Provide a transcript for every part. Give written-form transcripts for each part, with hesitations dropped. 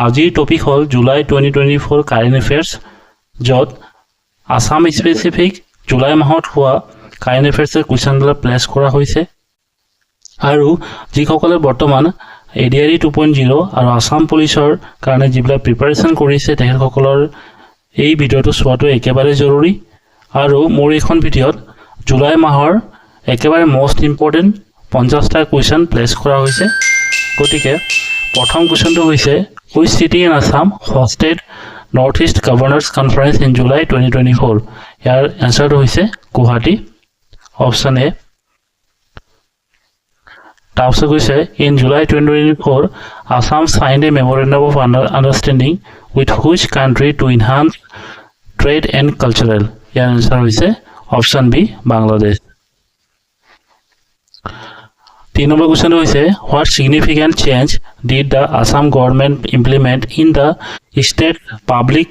আজিৰ টপিক হ'ল July 2024 current affairs, য'ত আসাম স্পেচিফিক জুলাই মাহত হোৱা কাৰেণ্ট এফেয়াৰ্ছৰ কুৱেশ্যনবিলাক প্লেচ কৰা হৈছে আৰু যিসকলে বৰ্তমান ADRE 2.0 আৰু আসাম পুলিচৰ কাৰণে যিবিলাক প্ৰিপাৰেশ্যন কৰিছে তেখেতসকলৰ এই ভিডিঅ'টো চোৱাটো একেবাৰে জৰুৰী। আৰু মোৰ এইখন ভিডিঅ'ত জুলাই মাহৰ একেবাৰে মষ্ট ইম্পৰ্টেণ্ট 50টা কুৱেশ্যন প্লেচ কৰা হৈছে। গতিকে প্ৰথম কুৱেশ্যনটো হৈছে which city in Assam hosted North East governors conference in July 2024। ইয়াৰ এনচাৰটো হৈছে গুৱাহাটী, অপশ্যন এ। তাৰপিছত কৈছে in July 2024 Assam signed a memorandum of understanding with which country to enhance trade and cultural. ইয়াৰ এনচাৰ হৈছে অপশ্যন বি, বাংলাদেশ। 3 নম্বৰ কুৱেশ্যনটো হৈছে what significant change did the Assam government implement in the state public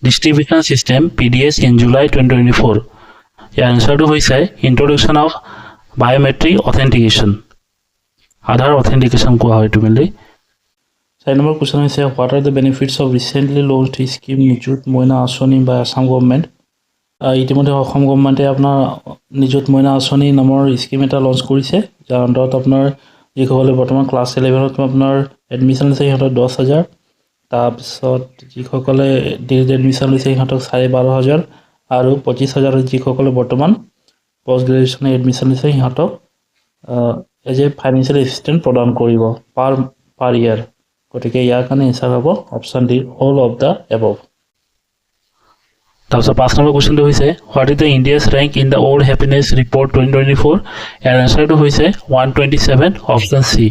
distribution system PDS in July 2024। ইয়াৰ এনচাৰটো হৈছে introduction of biometric authentication, Aadhaar authentication কোৱা হয় এইটো মেইনলি। 4 নম্বৰ কুৱেশ্যন হৈছে what are the benefits of recently launched scheme নিযুত মইনা আঁচনি বাই Assam government. ইতিমধ্যে অসম গভৰ্ণমেণ্টে আপোনাৰ নিযুত মইনা আঁচনি নামৰ স্কিম এটা লঞ্চ কৰিছে, যাৰ অন্তত আপোনাৰ যিসকলে বৰ্তমান ক্লাছ 11ত আপোনাৰ এডমিশ্যন লৈছে সিহঁতক 10,000, তাৰপিছত যিসকলে ডিগ্ৰীত এডমিশ্যন লৈছে সিহঁতক 12,500 আৰু 25,000 যিসকলে বৰ্তমান পষ্ট গ্ৰেজুৱেশ্যনে এডমিশ্যন লৈছে সিহঁতক এজ এ ফাইনেন্সিয়েল এছিষ্টেণ্ট প্ৰদান কৰিব পাৰ ইয়াৰ। গতিকে ইয়াৰ কাৰণে এনচাৰ হ'ব option D, all of the above. তাৰপিছত 5 নম্বৰ কুৱেশ্যনটো হৈছে what is the India's rank in the world happiness report 2024। ইয়াৰ এনচাৰটো হৈছে 127, অপশ্যন চি।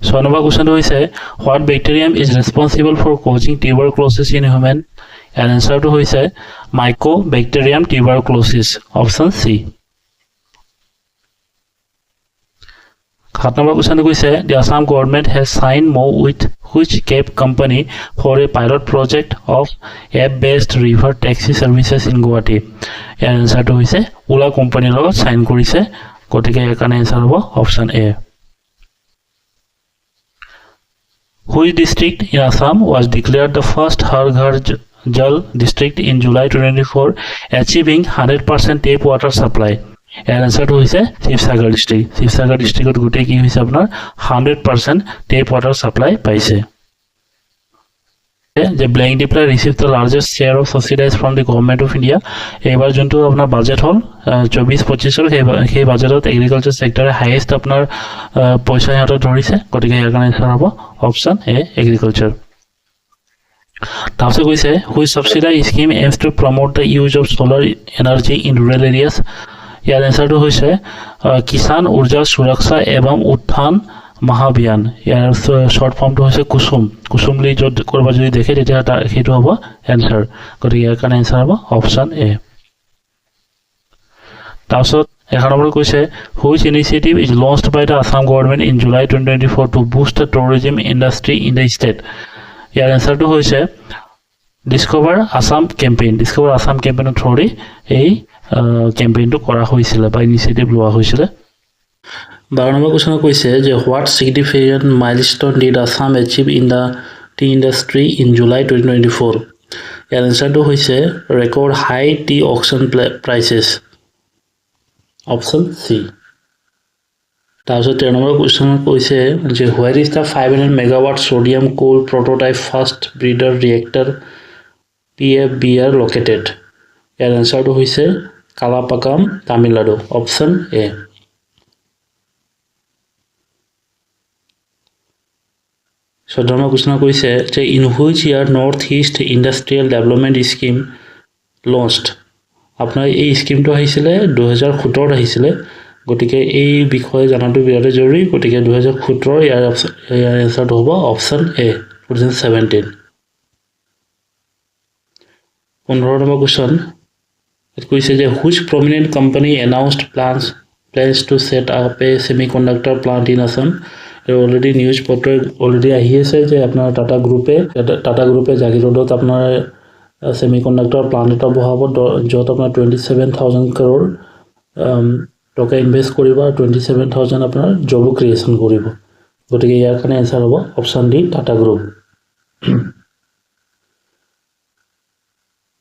6 নম্বৰ কুৱেশ্যনটো হৈছে what bacterium is responsible for causing tuberculosis in human. ইয়াৰ এনচাৰটো হৈছে mycobacterium tuberculosis, option C. 7 number কুৱেশ্যনটো কৈছে the Assam government has sign MoU with which cab company for a pilot project of app based river taxi services in Guwahati. ইয়াৰ এনচাৰটো হৈছে ওলা কোম্পানীৰ লগত চাইন কৰিছে, গতিকে ইয়াৰ কাৰণে এনচাৰ হ'ব option A. Which district in Assam was declared the first Har Ghar Jal district in July 2024 achieving 100% tap water supply. ইয়াৰ এনচাৰটো হৈছে শিৱসাগৰ ডিষ্ট্ৰিক্ট। শিৱসাগৰ ডিষ্ট্ৰিক্টত গোটেই কি হৈছে আপোনাৰ 100% টেপ ৱাটাৰ ছাপ্লাই পাইছে। যে ব্লেংক ডিপ্লাই receive the largest share of subsidise from the government of India. এইবাৰ যোনটো আপোনাৰ বাজেট হ'ল 24-25ৰ সেই বাজেটত এগ্ৰিকালচাৰ ছেক্টৰে হাইয়েষ্ট আপোনাৰ পইচা সিহঁতক ধৰিছে, গতিকে ইয়াৰ কাৰণে এনচাৰ হ'ব অপশ্যন এ, এগ্ৰিকালচাৰ। তাৰপিছত কৈছে which subsidise scheme aims to promote the use of solar energy in rural areas. ইয়াৰ এনচাৰটো হৈছে কিষাণ উৰ্জা সুৰক্ষা এवं উত্থান মহাভিয়ান। ইয়াৰ শ্বৰ্ট ফৰ্মটো হৈছে কুসুম। কুসুম বুলি য'ত ক'ৰবাত যদি দেখে তেতিয়া সেইটো হ'ব এনচাৰ, গতিকে ইয়াৰ কাৰণে এনচাৰ হ'ব অপশ্যন এ। তাৰপিছত 11 নম্বৰ কৈছে which initiative is launched by the Assam government in July 2024 to boost the tourism industry in the state. ইয়াৰ এনচাৰটো হৈছে discover Assam campaign. Discover Assam কেম্পেইনৰ থ্ৰুদি এই কেম্পেইনটো কৰা হৈছিলে বা ইনিচিয়েটিভ লোৱা হৈছিলে। 12 নম্বৰ কুৱেশ্যনত কৈছে যে what significant milestone did Assam achieve in the tea industry in July 2024। ইয়াৰ এনচাৰটো হৈছে record high tea auction prices, option C. তাৰপিছত 13 নম্বৰ কুৱেশ্যনত কৈছে যে where is the 500 megawatt sodium cooled prototype fast breeder reactor TFBR located. ইয়াৰ এনচাৰটো হৈছে Kalpakkam, Tamil Nadu, option A. 14 number কুৱেশ্যনত কৈছে যে in which year north east industrial development scheme launched. আপোনাৰ এই স্কিমটো আহিছিলে 2017 আহিছিলে, গতিকে এই বিষয়ে জনাটো বিৰাটেই জৰুৰী। গতিকে 2017 ইয়াৰ এনচাৰটো হ'ব অপশ্যন এ, 2017। 15 নম্বৰ কুৱেশ্যন কৈছে যে which prominent company announced plans to set up a semiconductor plant in Assam. Already news পত্ৰ অলৰেডি আহি আছে যে আপোনাৰ টাটা গ্ৰুপে জাগিৰোডত আপোনাৰ semiconductor plant এটা বহাব য'ত আপোনাৰ 27,000 crore টকা ইনভেষ্ট কৰিব আৰু 27,000 আপোনাৰ জব ক্ৰিয়েশ্যন কৰিব গতিকে ইয়াৰ কাৰণে এনসাৰ হ'ব option D Tata group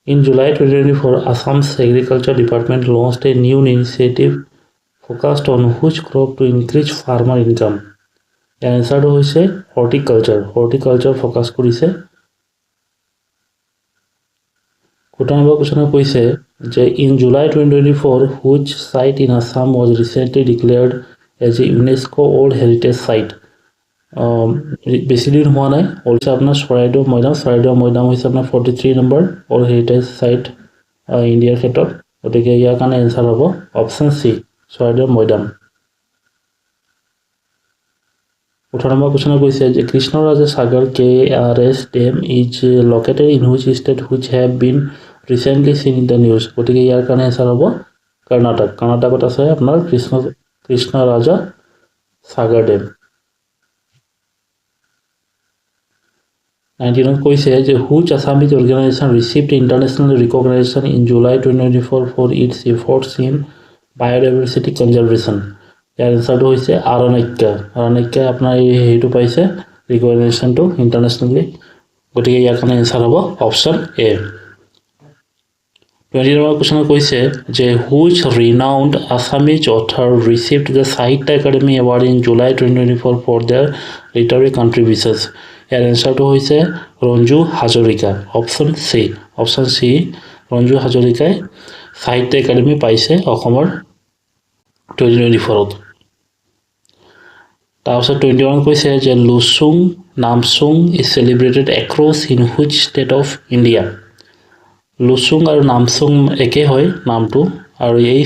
In July 2024, Assam's Agriculture Department launched a new initiative focused on which crop to increase farmer income. The answer is horticulture. Horticulture focus কৰিছে question কৈছে যে in July 2024, which site in Assam was recently declared as a UNESCO World Heritage Site? বেছি দিন হোৱা নাই অলছে আপোনাৰ চৰাইদেউ মৈদাম হৈছে আপোনাৰ 43 নম্বৰ অল হেৰিটেজ সাইট ইণ্ডিয়াৰ ক্ষেত্ৰত গতিকে ইয়াৰ কাৰণে এনসাৰ হ'ব অপচন সি চৰাইদেউ মৈদাম 18 নম্বৰ কোৱেশ্চন কৈছে যে কৃষ্ণৰাজা সাগৰ KRS dam is located in which state which have been recently seen in the news গতিকে ইয়াৰ কাৰণে এনসাৰ হ'ব কৰ্ণাটকত আছে আপোনাৰ কৃষ্ণৰাজা সাগৰ ডেম 19 কৈছে যে which Assamese organization received international recognition in July 2024 for its efforts in biodiversity conservation ইয়াৰ আনসাৰটো হৈছে আৰণ্যকা আপোনাৰ এইটো পাইছে ৰিকগনিশ্যনটো ইন্টাৰনেশ্যনেলি গতিকে ইয়াৰ কাৰণে আনসাৰ হ'ব অপচন এ 20 নম্বৰ কোৱেশ্চন কৈছে যে which renowned Assamese author received the Sahitya Academy Award in July 2024 for their literary contributions ইয়াৰ আনসাৰটো হৈছে ৰঞ্জু হাজৰিকা অপচন সি ৰঞ্জু হাজৰিকাই সাহিত্য একাডেমি পাইছে অসমৰ 2024 তাৰপিছত 21 কৈছে যে লুচুং নামচুং is celebrated across in which state of India লুচুং আৰু নামচুং একে হয় নামটো আৰু এই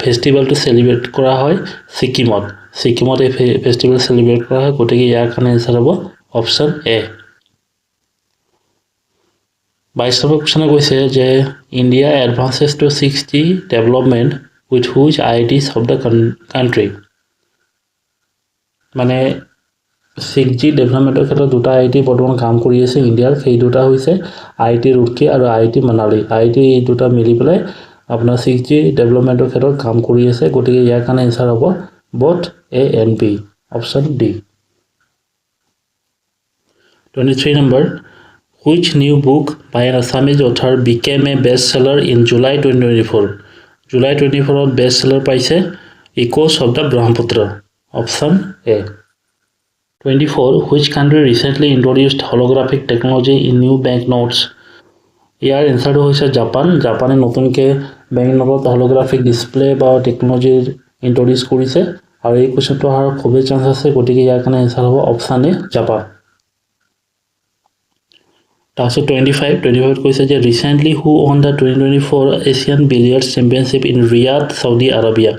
ফেষ্টিভেলটো সেলিব্ৰেট কৰা হয় সিকিমত এই ফেষ্টিভেল সেলিব্ৰেট কৰা হয় গতিকে ইয়াৰ কাৰণে আনসাৰ হ'ব অপচন এ 22 নম্বৰ কোৱেশ্চন কৈছে যে India advances to 6G development with which IITs of the country মানে 6G ডেভেলপমেন্টৰ ক্ষেত্ৰত দুটা IIT বৰ্তমান কাম কৰি আছে ইণ্ডিয়াৰ সেই দুটা হৈছে IIT ৰুড়কি আৰু IIT মানালী IIT এই দুটা মিলি পেলাই আপোনাৰ 6G ডেভেলপমেন্টৰ ক্ষেত্ৰত কাম কৰি আছে গতিকে ইয়াৰ কাৰণে আনসাৰ হ'ব both A and B option D 23 number which new book by an Assamese author became a bestseller in July 2024 July 24 bestseller paise Echoes of the Brahmaputra option A 24 which country recently introduced holographic technology in new banknotes ইয়াৰ আনসাৰটো হৈছে জাপানে নতুনকৈ বেংকনোটত holographic display বা technology introduce কৰিছে আৰু এই কোৱেশ্চনটো অহাৰ খুবেই chance আছে গতিকে ইয়াৰ কাৰণে আনসাৰ হ'ব অপচন এ জাপান তাৰপিছত 25 কৈছে যে recently who won the 2024 Asian Billiards Championship in Riyadh Saudi Arabia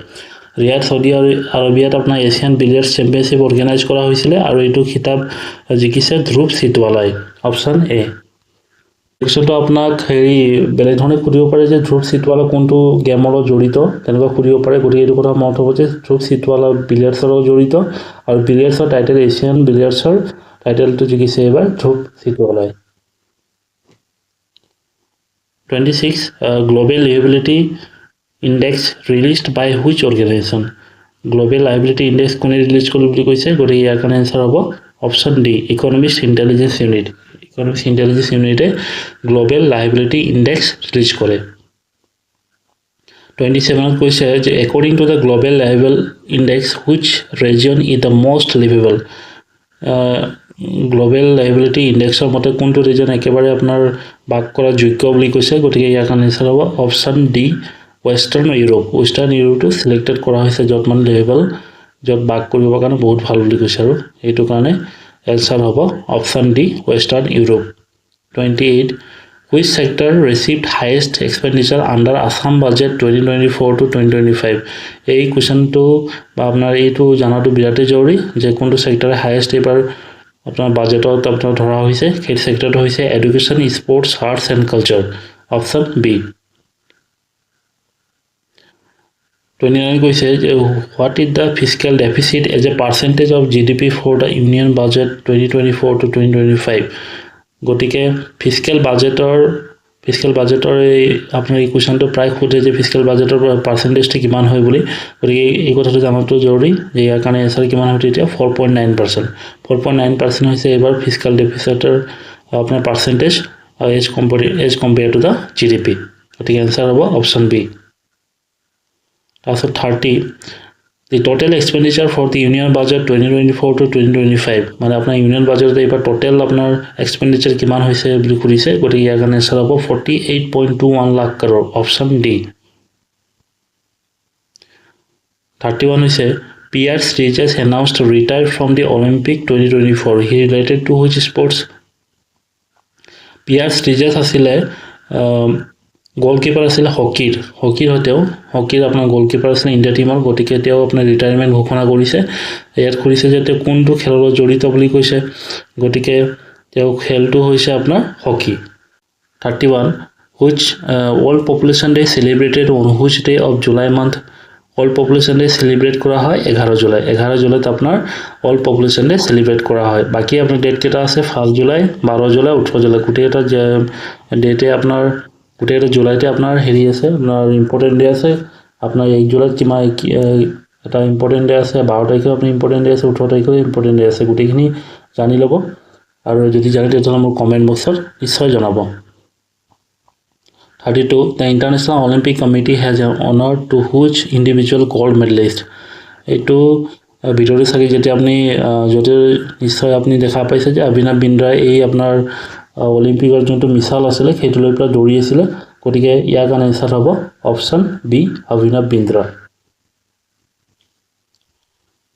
আপোনাৰ এছিয়ান বিলিয়াৰ্ডছ চেম্পিয়নশ্বিপ অৰ্গেনাইজ কৰা হৈছিল আৰু এইটো খিতাপ জিকিছে ধ্ৰুৱ সিতৱালাই অপচন এ কোৱেশ্চনটো আপোনাক হেৰি বেলেগ ধৰণে সুধিব পাৰে যে ধ্ৰুৱ সিতৱালা কোনটো গেমৰ লগত জড়িত তেনেকুৱা সুধিব পাৰে গতিকে এইটো কথা মনত হ'ব যে ধ্ৰুৱ সিতৱালা বিলিয়াৰ্ডছৰ লগত জড়িত আৰু বিলিয়াৰ্ডছৰ টাইটেল এছিয়ান বিলিয়াৰ্ডছৰ টাইটেলটো জিকিছে এবাৰ Dhruv সিতৱালাই 26 Global Liability Index released by which organization Global Liability Index কোনে ৰিলিজ কৰিলে বুলি কৈছে গতিকে ইয়াৰ কাৰণে আনসাৰ হ'ব অপচন ডি ইকনমিক্স ইন্টেলিজেন্স ইউনিটে গ্লোবেল লাইবিলিটি ইন্ডেক্স ৰিলিজ কৰে 27 কৈছে যে according to the global liability index which region is the most livable global liveability ইন্ডেক্সৰ মতে কোনটো ৰিজন একেবাৰে আপোনাৰ বাক কৰা যোগ্য বুলি কৈছে গতিকে ইয়াৰ কাৰণে আনসাৰ হ'ব option D Western Europe to selected কৰা হৈছে যত মান লেভেল যত বাক কৰিবৰ কাৰণে বহুত ভাল বুলি কৈছে আৰু এইটো কাৰণে আনসাৰ হ'ব option D Western Europe 28 which sector received highest expenditure under Assam budget 2024 to 2025 এই কোৱেশ্চনটো বা আপোনাৰ এইটো জানাটো বিৰাট জৰুৰী যে কোনটো সেক্টৰে হাইয়েস্ট এবাৰ আপোনাৰ বাজেটত আপোনাৰ ধৰা হৈছে সেই সেক্টৰটো হৈছে education sports arts and culture option B 29 কৈছে যে what is the fiscal deficit as a percentage of GDP for the union budget 2024 to 2025 গতিকে ফিস্কেল ফিজিক্যাল বাজেটৰ এই আপোনাৰ এই কোৱেশ্যনটো প্ৰায় সোধে যে ফিজিক্যাল বাজেটৰ পাৰ্চেণ্টেজটো কিমান হয় বুলি গতিকে এই কথাটো জানাটো জৰুৰী যে ইয়াৰ কাৰণে এনচাৰ কিমান হয় তেতিয়া 4.9% 4.9% হৈছে এবাৰ ফিজিক্যাল ডেফিচিটৰ আপোনাৰ percentage as compare to the GDP গতিকে এনচাৰ হ'ব অপশ্যন বি তাৰপিছত 30 The total expenditure for the union budget 2024 to 2025 মানে আপোনাৰ ইউনিয়ন বাজেটত এইবাৰ টোটাল আপোনাৰ এক্সপেন্ডিচাৰ কিমান হৈছে বুলি খুলিছে গতিকে ইয়াৰ কাৰণে আনসাৰ হ'ব 48.21 লাখ crore অপশ্যন ডি 31 হৈছে PR Sridhar announced to retire from the Olympic 2024 he related to which sports PR Sridhar আছিলে গোলকিপাৰ আছিল হকিৰ আপোনাৰ গোলকিপাৰ আছিল ইণ্ডিয়া টিমৰ গতিকে তেওঁ আপোনাৰ ৰিটায়াৰমেন্ট ঘোষণা কৰিছে ইয়াত কৰিছে যে তেওঁ কোনটো খেলৰ জড়িত বুলি কৈছে গতিকে তেওঁ খেলটো হৈছে আপোনাৰ hockey 31 which world population day celebrated on which day of July month world population day celebrate কৰা হয় 11 জুলাইত আপোনাৰ world population day celebrate কৰা হয় বাকি আপোনাৰ ডেট কেটা আছে 1 জুলাই 12 জুলাই 18 জুলাই গোটেইটা ডেটে আপোনাৰ গোটেইটা জুলাইতে আপোনাৰ হেৰি আছে আপোনাৰ ইম্পৰ্টেন্ট ডে আছে আপোনাৰ 1 জুলাইত কিমান এটা ইম্পৰ্টেন্ট ডে আছে 12 তাৰিখে আপোনাৰ ইম্পৰ্টেন্ট ডে আছে 18 তাৰিখে ইম্পৰ্টেন্ট ডে আছে গোটেইখিনি জানি ল'ব আৰু যদি জানে তেতিয়াহ'লে মোৰ কমেন্ট বক্সত নিশ্চয় জনাব 32 The International Olympic Committee has honored to which individual gold medalist এইটো ভিডিওটো চাকি যেতিয়া আপনি যদি নিশ্চয় আপনি দেখা পাইছে যে অভিনৱ বিন্দ্ৰা এই আপোনাৰ অলিম্পিকৰ যোনটো মিছাল আছিল সেইটো লৈ পৰা দৌৰি আছিল গতিকে ইয়াৰ কাৰণে আনসাৰ হ'ব অপশ্যন বি অভিনৱ Bindra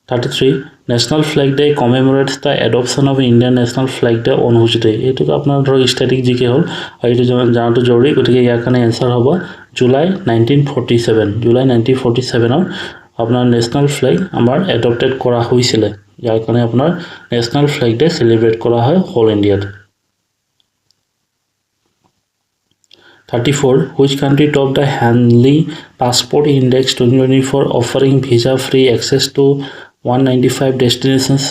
33 National Flag Day commemorates the adoption of Indian National Flag Day on which day এইটো আপোনাৰ ধৰ স্ট্যাটিক জিকে হ'ল আৰু এইটো জানাটো জৰুৰী গতিকে ইয়াৰ কাৰণে আনসাৰ হ'ব জুলাই 1947 ৰ আপোনাৰ নেশনাল ফ্ল্যাগ আমাৰ এডপ্টেড কৰা হৈছিল ইয়াৰ কাৰণে আপোনাৰ নেশনাল ফ্ল্যাগ ডে সেলিব্ৰেট কৰা হয় whole ইন্ডিয়াত 34 Which country topped the Hanley Passport Index 2024 offering visa-free access to 195 destinations?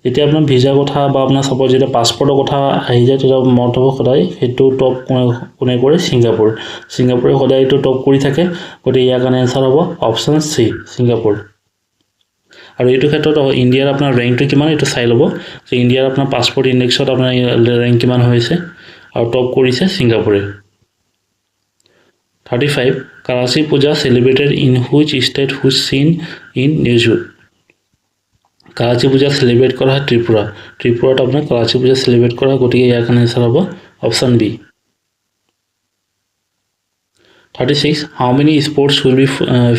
যেতিয়া আপোনাৰ ভিসা কথা বা আপোনাৰ সাপোজ যেটা পাসপোৰ্টৰ কথা আহি যায় তেতিয়া মনত হ'ব সদায় হেতু টপ কোনে কৰে সিঙ্গাপুৰে সদায় এটো টপ কৰি থাকে গতিকে ইয়াৰ কাৰণে আনসাৰ হ'ব অপশ্যন সি সিঙ্গাপুৰ আৰু এইটো ক্ষেত্ৰত ইণ্ডিয়াৰ আপোনাৰ ৰেংকটো কিমান এটো চাই ল'ব যে ইণ্ডিয়াৰ আপোনাৰ পাসপোৰ্ট ইনডেক্সত আপোনাৰ ৰেংক কিমান হৈছে আৰু টপ কৰিছে সিঙ্গাপুৰে 35 Karachi Puja celebrated in which state which seen in newswood Karachi Puja celebrate কৰা হয় ত্ৰিপুৰাত আপোনাৰ Karachi Puja celebrate কৰা গতিকে ইয়াৰ কাৰণে আনসাৰ হ'ব option B 36 How many sports will be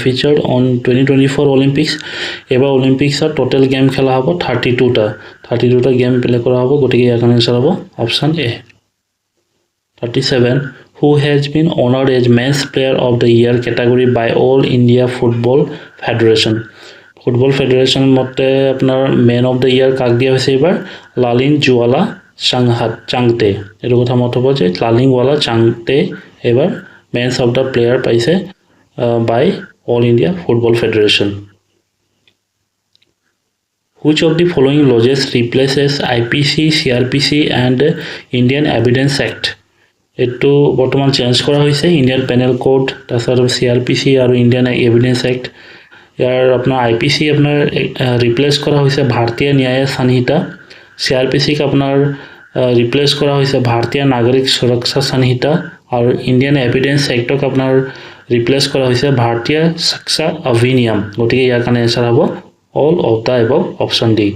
featured on 2024 Olympics এবাৰ অলিম্পিক্সৰ টোটাল গেম খেলা হ'ব 32টা গেম প্লে কৰা হ'ব গতিকে ইয়াৰ কাৰণে আনসাৰ হ'ব option A 37 Who has been honored as Men's Player of the Year category by All India Football Federation football federation মতে আপনার ম্যান অফ দ্য ইয়ার কাক দিয়া হয়েছে এবার লালিনজওয়ালা চাংতে এর কথা মত হব যে লালিনওয়ালা চাংতে এবার ম্যানস অফ দ্য প্লেয়ার পাইছে by All India Football Federation Which of the following lodges replaces IPC, CRPC and Indian Evidence Act? এটো বর্তমান চেঞ্জ করা হয়েছে ইন্ডিয়ান পেনাল কোড তাছাড়া CRPC আর ইন্ডিয়ান এভিডেন্স অ্যাক্ট ইয়াৰ আপোনাৰ IPC আপোনাৰ ৰিপ্লেস কৰা হৈছে ভাৰতীয় ন্যায় সংহিতা CRPC ক আপোনাৰ ৰিপ্লেস কৰা হৈছে ভাৰতীয় নাগৰিক সুৰক্ষা সংহিতা আৰু ইন্ডিয়ান এভিডেন্স এক্টক আপোনাৰ ৰিপ্লেস কৰা হৈছে ভাৰতীয় সাক্ষা অধিনিয়ম গতিকে ইয়াৰ কাৰণে আনসাৰ হ'ব all of the above option D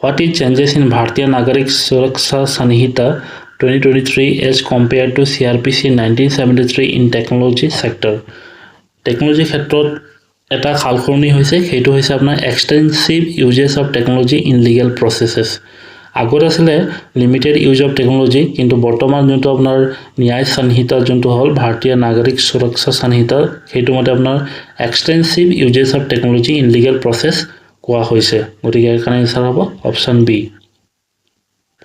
What is changes in Bharatiya Nagarik Suraksha Sanhita 2023 as compared to CRPC 1973 in technology sector? Technology ক্ষেত্ৰত এটা খালখনি হৈছে সেইটো হৈছে আপোনাৰ extensive uses of technology in legal processes আগৰ আছিল লিমিটেড ইউজ অফ টেকনলজি কিন্তু বৰ্তমান যোনটো আপোনাৰ ন্যায় সংহিতা যোনটো হল ভাৰতীয় নাগৰিক সুৰক্ষা সংহিতা সেইটো মতে আপোনাৰ extensive uses of technology in legal process কোৱা হৈছে গতিকে এখানে আনসার হ'ব option B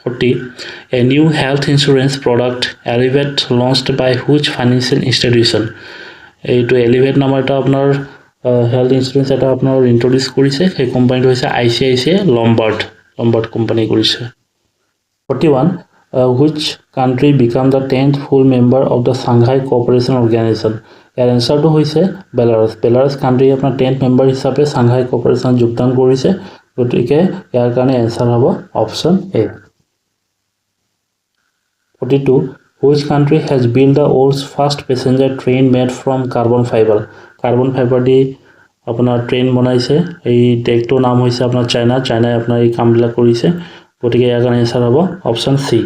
40 A new health insurance product Elevate launched by which financial institution এইটো Elevate নামৰ এটা আপোনাৰ হেলথ ইন্সুৰেন্স এটা আপোনাৰ ইন্ট্ৰোডিউস কৰিছে সেই কোম্পানীটো হৈছে ICICI Lombard কোম্পানী কৰিছে 41 which country become the 10th full member of the Shanghai Cooperation Organization? ইয়াৰ এনসাৰটো হৈছে বেলাৰুছ। বেলাৰুছ কাণ্ট্ৰি আপোনাৰ 10th মেম্বাৰ হিচাপে সাংঘাই কোঅপাৰেশ্যন যোগদান কৰিছে, গতিকে ইয়াৰ কাৰণে এনসাৰ হ'ব option A. 42. Which country has built the world's first passenger train made from carbon fiber? Carbon fibre দি আপোনাৰ ট্ৰেইন বনাইছে, এই দেশটোৰ নাম হৈছে আপোনাৰ চাইনা। চাইনাই আপোনাৰ এই কামবিলাক কৰিছে, গতিকে ইয়াৰ কাৰণে এনসাৰ হ'ব option C.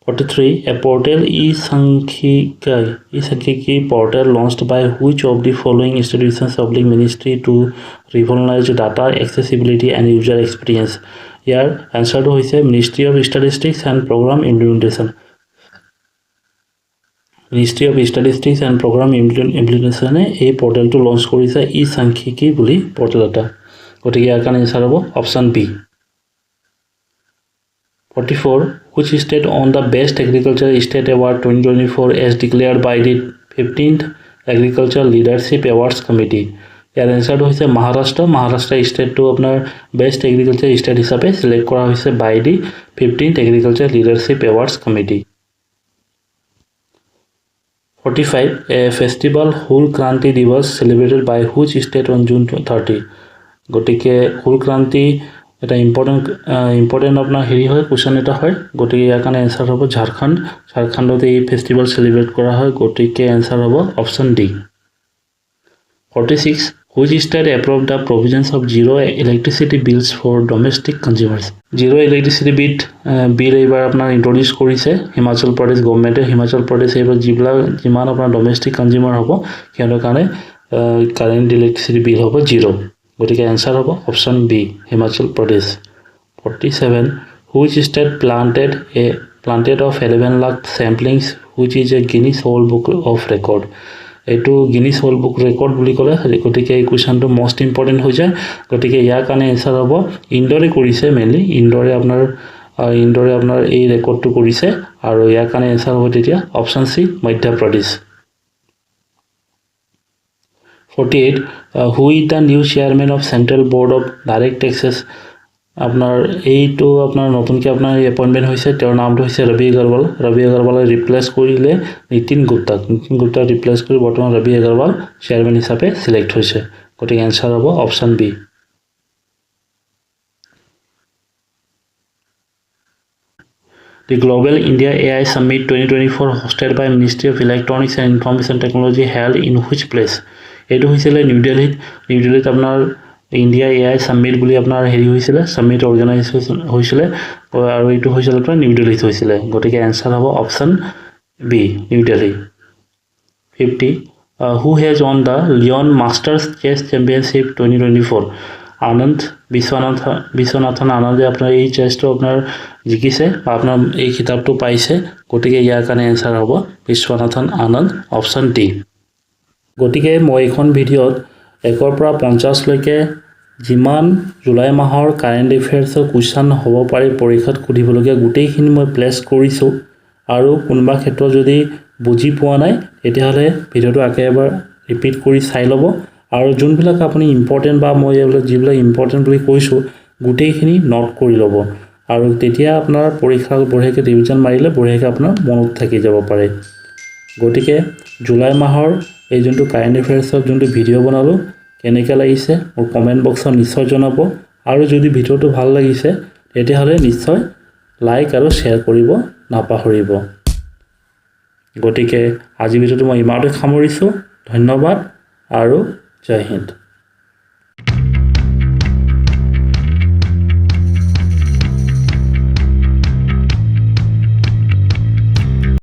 43. A portal e-Sankhiki portal launched by which of the following institutions of the ministry to revolutionize data accessibility and user experience? ইয়াৰ এনসাৰটো হৈছে ministry of statistics and programme implementation. Ministry of statistics and programme ইমপ্লিমেণ্টেশ্যনে এই পৰ্টেলটো launch কৰিছে ই-Sankhiki বুলি portal এটা, গতিকে ইয়াৰ কাৰণে এনসাৰ হ'ব option B. 44. Which state won the Best Agriculture State Award 2024 as declared by the 15th Agriculture Leadership Awards Committee? ইয়াৰ এনসাৰটো হৈছে মহাৰাষ্ট্ৰ। মহাৰাষ্ট্ৰ ষ্টেটটো আপোনাৰ বেষ্ট এগ্ৰিকালচাৰ ষ্টেট হিচাপে সিলেক্ট কৰা হৈছে by the 15th Agriculture Leadership Awards Committee. 45. A festival হুল ক্ৰান্তি দিৱস celebrated by which state on June 30? গতিকে হুল ক্ৰান্তি এটা ইম্পৰ্টেণ্ট আপোনাৰ হেৰি হয়, কুৱেশ্যন এটা হয়, গতিকে ইয়াৰ কাৰণে এনসাৰ হ'ব ঝাৰখণ্ড। ঝাৰখণ্ডতে এই ফেষ্টিভেল চেলিব্ৰেট কৰা হয়, গতিকে এনসাৰ হ'ব option D. 46. Which state approved the provisions of zero electricity bills for domestic consumers? Zero electricity bill এইবাৰ আপোনাৰ ইন্ট্ৰডিউচ কৰিছে হিমাচল প্ৰদেশ গভৰ্ণমেণ্টে। হিমাচল প্ৰদেশ এইবাৰ যিমান আপোনাৰ ডমেষ্টিক কনজিউমাৰ হ'ব সিহঁতৰ কাৰণে কাৰেণ্ট ইলেক্ট্ৰিচিটি বিল হ'ব জিৰ', গতিকে এনসাৰ হ'ব option B Himachal Pradesh. 47. Which state planted of 11 lakh samplings which is a Guinness World Book of Record? এইটো গিনিছ ৱৰ্ল্ড বুক ৰেকৰ্ড বুলি ক'লে, গতিকে এই কুৱেশ্যনটো মষ্ট ইম্পৰ্টেণ্ট হৈ যায়, গতিকে ইয়াৰ কাৰণে এনসাৰ হ'ব ইণ্ডোৰে কৰিছে। মেইনলি ইণ্ডোৰে আপোনাৰ এই ৰেকৰ্ডটো কৰিছে, আৰু ইয়াৰ কাৰণে এনসাৰ হ'ব তেতিয়া option C Madhya Pradesh. 48. Who is the new chairman of Central Board of Direct Taxes? আপোনাৰ এইটো আপোনাৰ নতুনকৈ আপোনাৰ এপইণ্টমেণ্ট হৈছে, তেওঁৰ নামটো হৈছে ৰবি আগৰৱাল। ৰবি আগৰৱালে ৰিপ্লেচ কৰিলে নীতিন গুপ্তাক। নীতিন গুপ্তাক ৰিপ্লেচ কৰি বৰ্তমান ৰবি আগৰৱাল চেয়াৰমেন হিচাপে চিলেক্ট হৈছে, গতিকে এনসাৰ হ'ব option B. The Global India AI Summit 2024 hosted by Ministry of Electronics and Information Technology held in which place? এইটো হৈছিলে নিউ দিল্লীত। নিউ দিল্লীত আপোনাৰ ইণ্ডিয়া AI সামিট বুলি আপোনাৰ হেৰি হৈছিলে, সামিট অৰ্গেনাইজ হৈছিলে, আৰু এইটো হৈছিলে আপোনাৰ নিউ দিল্লীত হৈছিলে, গতিকে এনসাৰ হ'ব option B New Delhi. 50. Who has won the Lyon Masters Chess Championship 2024? আনন্দ বিশ্বনাথন আনন্দে আপোনাৰ এই চেছটো আপোনাৰ জিকিছে, আপোনাৰ এই কিতাপটো পাইছে, গতিকে ইয়াৰ কাৰণে এনসাৰ হ'ব বিশ্বনাথন আনন্দ অপশ্যন ডি। গতিকে মই এইখন ভিডিঅ'ত 1ৰ পৰা 50লৈকে যিমান জুলাই মাহৰ কাৰেণ্ট এফেয়াৰ্ছৰ কুৱেশ্যন হ'ব পাৰে পৰীক্ষাত সুধিবলগীয়া গোটেইখিনি মই প্লেচ কৰিছোঁ, আৰু কোনোবা ক্ষেত্ৰত যদি বুজি পোৱা নাই তেতিয়াহ'লে ভিডিঅ'টো আকৌ এবাৰ ৰিপিট কৰি চাই ল'ব, আৰু যোনবিলাক আপুনি ইম্পৰ্টেণ্ট বা মই যিবিলাক ইম্পৰ্টেণ্ট বুলি কৈছোঁ গোটেইখিনি নোট কৰি ল'ব, আৰু তেতিয়া আপোনাৰ পৰীক্ষা বঢ়িয়াকৈ ৰিভিজন মাৰিলে বঢ়িয়াকৈ আপোনাৰ মনত থাকি যাব পাৰে। গতিকে জুলাই মাহৰ এই যোনটো কাৰেণ্ট এফেয়াৰ্ছৰ যোনটো ভিডিঅ' বনালোঁ কেনেকৈ লাগিছে মোৰ কমেণ্ট বক্সত নিশ্চয় জনাব, আৰু যদি ভিডিঅ'টো ভাল লাগিছে তেতিয়াহ'লে নিশ্চয় লাইক আৰু শ্বেয়াৰ কৰিব নাপাহৰিব। গতিকে আজি ভিডিঅ'টো মই ইমানতে সামৰিছোঁ। ধন্যবাদ আৰু জয় হিন্দ।